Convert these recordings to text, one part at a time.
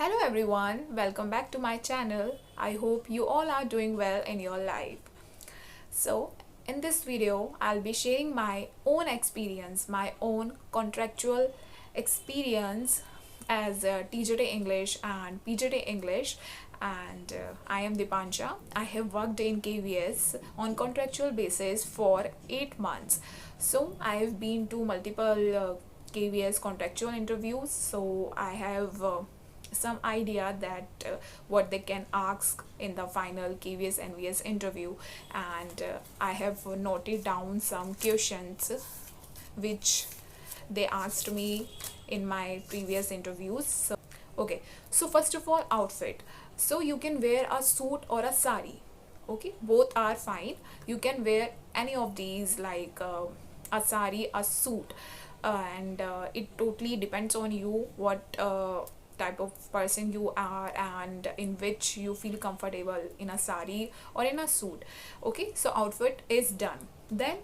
Hello everyone, welcome back to my channel. I hope you all are doing well in your life. So, in this video, I'll be sharing my own experience, my own contractual experience as TGT English and Pgt English. And I am Dipansha. I have worked in KVS on contractual basis for 8 months. So, I have been to multiple KVS contractual interviews. So, I have some idea that what they can ask in the final KVS NVS interview, and I have noted down some questions which they asked me in my previous interviews. Okay, so first of all, outfit. So you can wear a suit or a sari. Okay, both are fine. You can wear any of these, like a sari, a suit, and it totally depends on you what type of person you are and in which you feel comfortable, in a sari or in a suit. Okay, so outfit is done. Then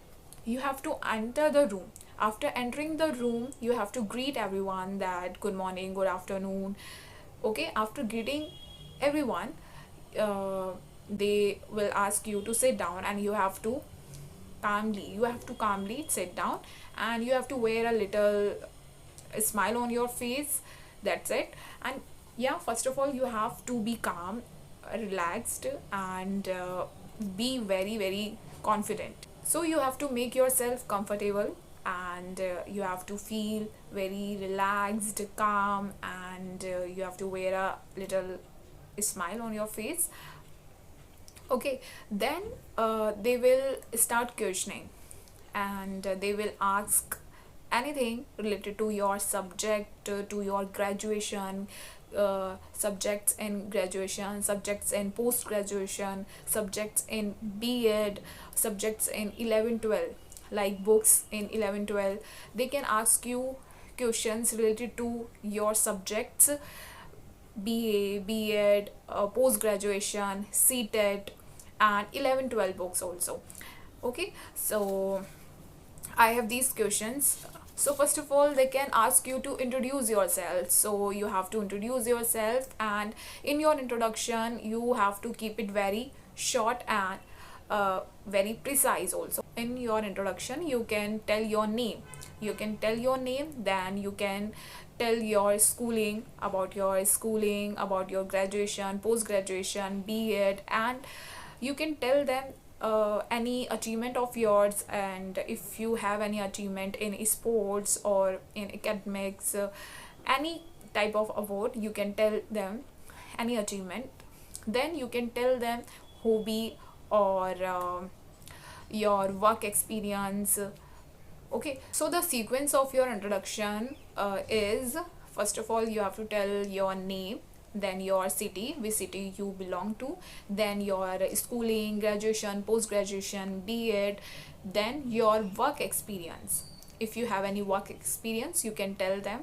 you have to enter the room. After entering the room, you have to greet everyone that good morning, good afternoon. Okay, after greeting everyone, they will ask you to sit down, and you have to calmly sit down, and you have to wear a little smile on your face. That's it. And yeah, first of all, you have to be calm, relaxed, and be very confident. So you have to make yourself comfortable, and you have to feel very relaxed, calm, and you have to wear a little smile on your face. Okay, then they will start questioning, and they will ask anything related to your subject, to your graduation, subjects in graduation, subjects in post graduation, subjects in B.Ed, subjects in 11-12, like books in 11-12. They can ask you questions related to your subjects, BA, B.Ed, post graduation, CTET, and 11-12 books also. Okay, so I have these questions. So first of all, they can ask you to introduce yourself. So you have to introduce yourself, and in your introduction, you have to keep it very short and very precise also. In your introduction, you can tell your name. Then you can tell your schooling, about your graduation, post graduation, B.Ed, and you can tell them any achievement of yours, and if you have any achievement in sports or in academics, any type of award, you can tell them any achievement. Then you can tell them hobby or your work experience. Okay, so the sequence of your introduction is, first of all, you have to tell your name, then your city, which city you belong to, then your schooling, graduation, post graduation, B.Ed, then your work experience. If you have any work experience, you can tell them.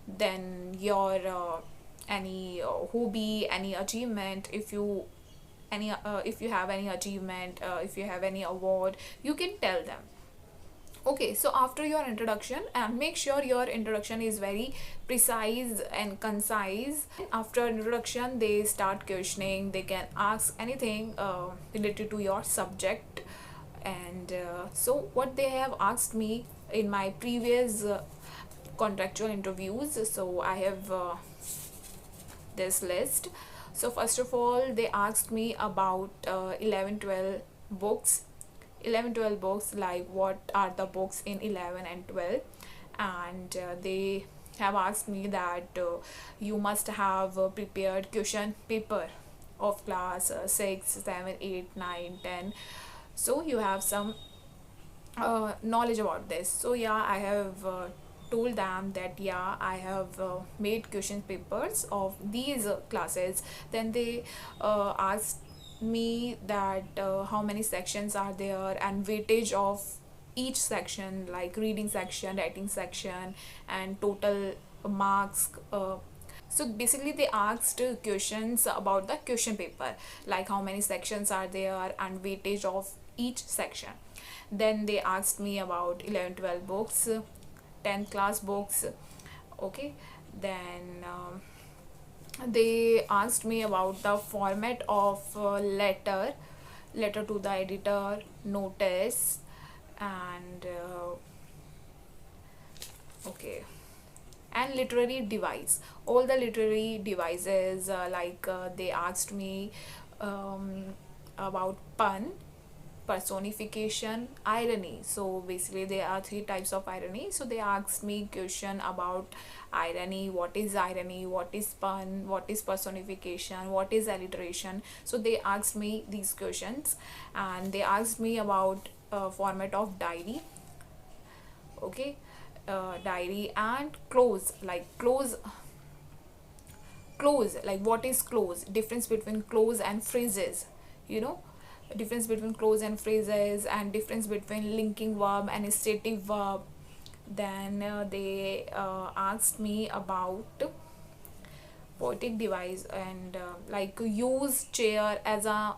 Then your any hobby, any achievement, if you have any achievement, if you have any award, you can tell them. Okay, so after your introduction, and make sure your introduction is very precise and concise. After introduction, they start questioning. They can ask anything related to your subject. And so what they have asked me in my previous contractual interviews, so I have this list. So first of all, they asked me about 11-12 books. 11-12 books, like what are the books in 11 and 12, and they have asked me that you must have prepared question paper of class 6, 7, 8, 9, 10. So you have some knowledge about this. So yeah, I have told them that yeah, I have made question papers of these classes. Then they asked me that how many sections are there, and weightage of each section, like reading section, writing section, and total marks. So basically they asked questions about the question paper, like how many sections are there and weightage of each section. Then they asked me about 11-12 books, 10th class books. Okay, then They asked me about the format of letter to the editor, notice, and okay, and literary device, all the literary devices, they asked me um, about pun, personification, irony. So basically there are three types of irony. So they asked me question about irony, what is pun, what is personification, what is alliteration. So they asked me these questions, and they asked me about format of diary. Okay, diary, and close, like what is close, difference between close and phrases, you know, difference between close and phrases, and difference between linking verb and stative verb. Then they asked me about poetic device, and use chair as a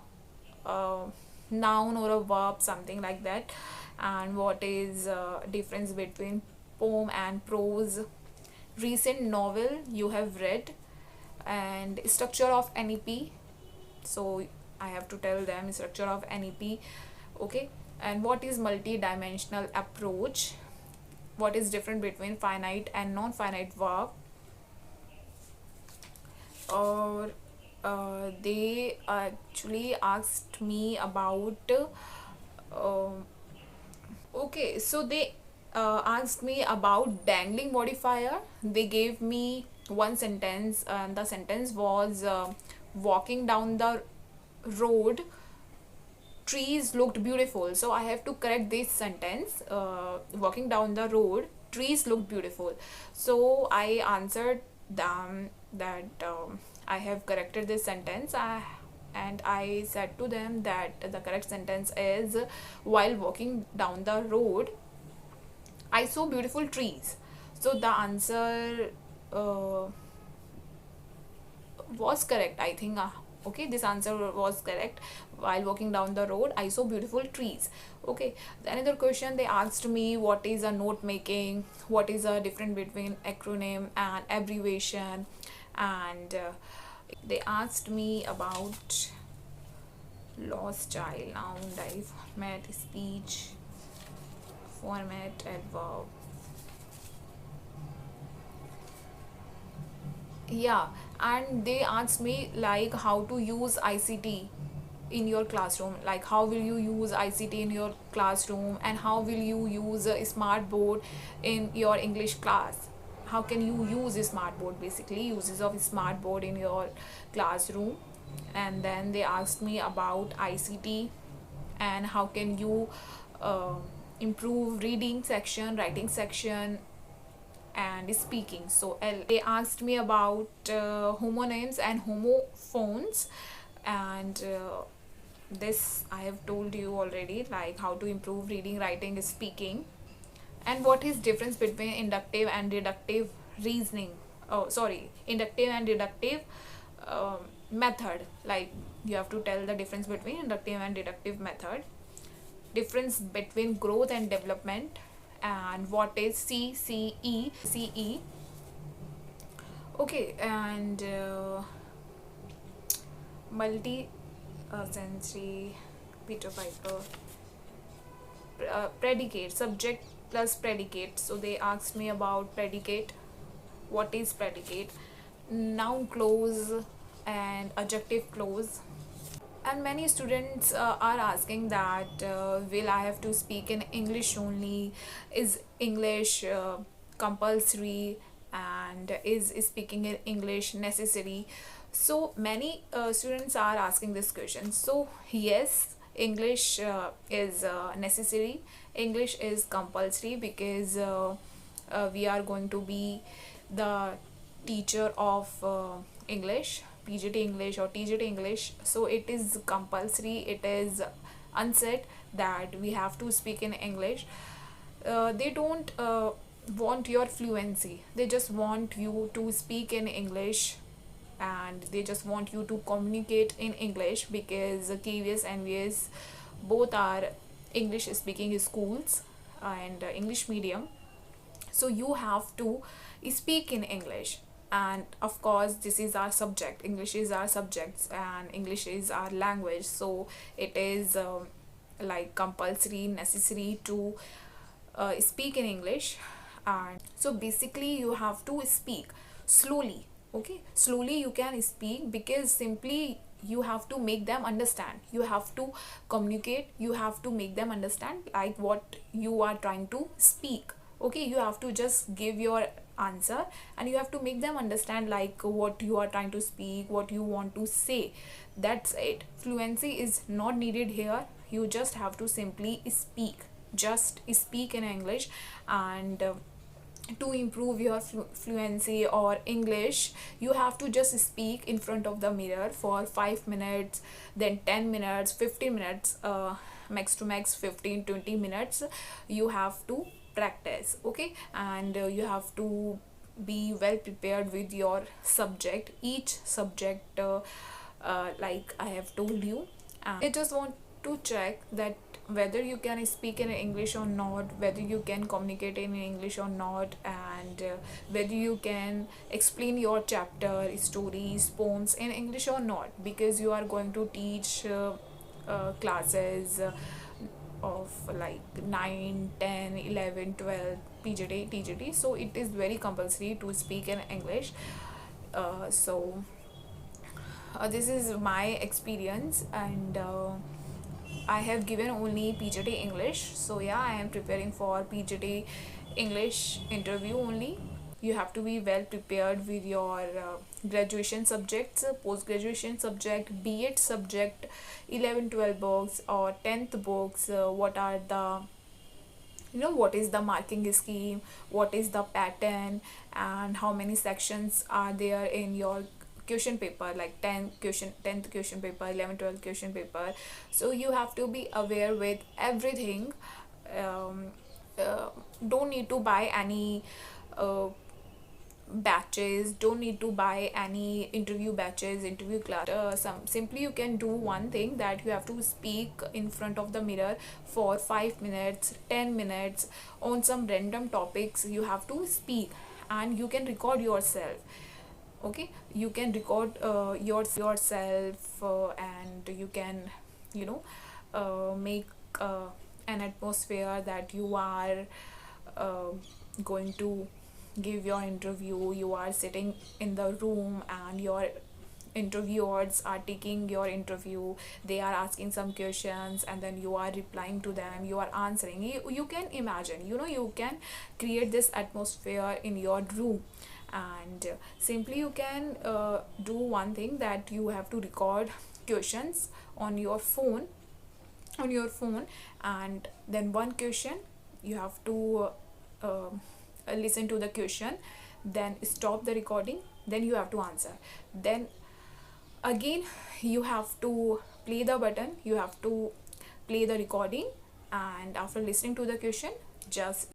uh, noun or a verb, something like that. And what is difference between poem and prose, recent novel you have read, and structure of NEP. So I have to tell them structure of NEP. Okay, and what is multi-dimensional approach, what is different between finite and non-finite verb. Or they actually asked me about okay, so they asked me about dangling modifier. They gave me one sentence, and the sentence was walking down the road, trees looked beautiful. So I have to correct this sentence, walking down the road, trees looked beautiful. So I answered them that I have corrected this sentence. And I said to them that the correct sentence is, while walking down the road I saw beautiful trees. So the answer uh, was correct, I think. Okay, this answer was correct. While walking down the road I saw beautiful trees. Okay, another question they asked me, what is a note making, what is a difference between acronym and abbreviation. And they asked me about lost child, noun, die, format, speech, format, adverb. Yeah, and they asked me like how to use ICT in your classroom, like how will you use ICT in your classroom, and how will you use a smart board in your English class. How can you use a smart board, basically uses of smart board in your classroom. And then they asked me about ICT, and how can you uh, improve reading section, writing section, and speaking. So they asked me about homonyms and homophones. And this I have told you already, like how to improve reading, writing, speaking. And what is difference between inductive and deductive reasoning, oh sorry, inductive and deductive method. Like you have to tell the difference between inductive and deductive method, difference between growth and development, and what is CE. Okay, and multi sensory Peter Piper, predicate, subject plus predicate. So they asked me about predicate, what is predicate, noun clause, and adjective clause. And many students are asking that will I have to speak in English only, is English compulsory, and is speaking in English necessary. So many students are asking this question. So yes, English is necessary, English is compulsory, because we are going to be the teacher of English, Pgt English or Tgt English. So it is compulsory, it is unsaid that we have to speak in English. They don't want your fluency, they just want you to speak in English, and they just want you to communicate in English, because KVS and VS both are English speaking schools and English medium. So you have to speak in English. and of course this is our subject. English is our subject and English is our language, so it is like compulsory, necessary to speak in English. And so basically you have to speak slowly. Okay, slowly you can speak, because simply you have to make them understand, you have to communicate, you have to make them understand like what you are trying to speak. Okay, you have to just give your answer and you have to make them understand like what you are trying to speak, what you want to say. That's it. Fluency is not needed here. You just have to simply speak, just speak in English. And to improve your fluency or English, you have to just speak in front of the mirror for 5 minutes, then 10 minutes, 15 minutes, max to max 15-20 minutes. You have to practice. Okay, and you have to be well prepared with your subject, each subject, like I have told you. And I just want to check that whether you can speak in English or not, whether you can communicate in English or not, and whether you can explain your chapter, stories, poems in English or not, because you are going to teach classes of like 9, 10, 11, 12 PGT, TGT, so it is very compulsory to speak in English. So this is my experience, and I have given only Pgt English. So yeah, I am preparing for Pgt English interview only. You have to be well prepared with your graduation subjects, post graduation subject, B.Ed subject, 11, 12 books or 10th books. What are the, what is the marking scheme, what is the pattern, and how many sections are there in your question paper, like 10th question paper, 11, 12 question paper. So you have to be aware with everything. um, don't need to buy any uh, batches, don't need to buy any interview batches, interview class. Simply you can do one thing, that you have to speak in front of the mirror for 5 minutes, 10 minutes on some random topics. You have to speak and you can record yourself. Okay, you can record yourself, and you can, you know make an atmosphere that you are uh, going to give your interview. You are sitting in the room and your interviewers are taking your interview, they are asking some questions and then you are replying to them, you are answering. You can imagine, you can create this atmosphere in your room. And simply you can do one thing, that you have to record questions on your phone, and then one question you have to listen to the question, then stop the recording, then you have to answer. Then again you have to play the button, you have to play the recording, and after listening to the question, just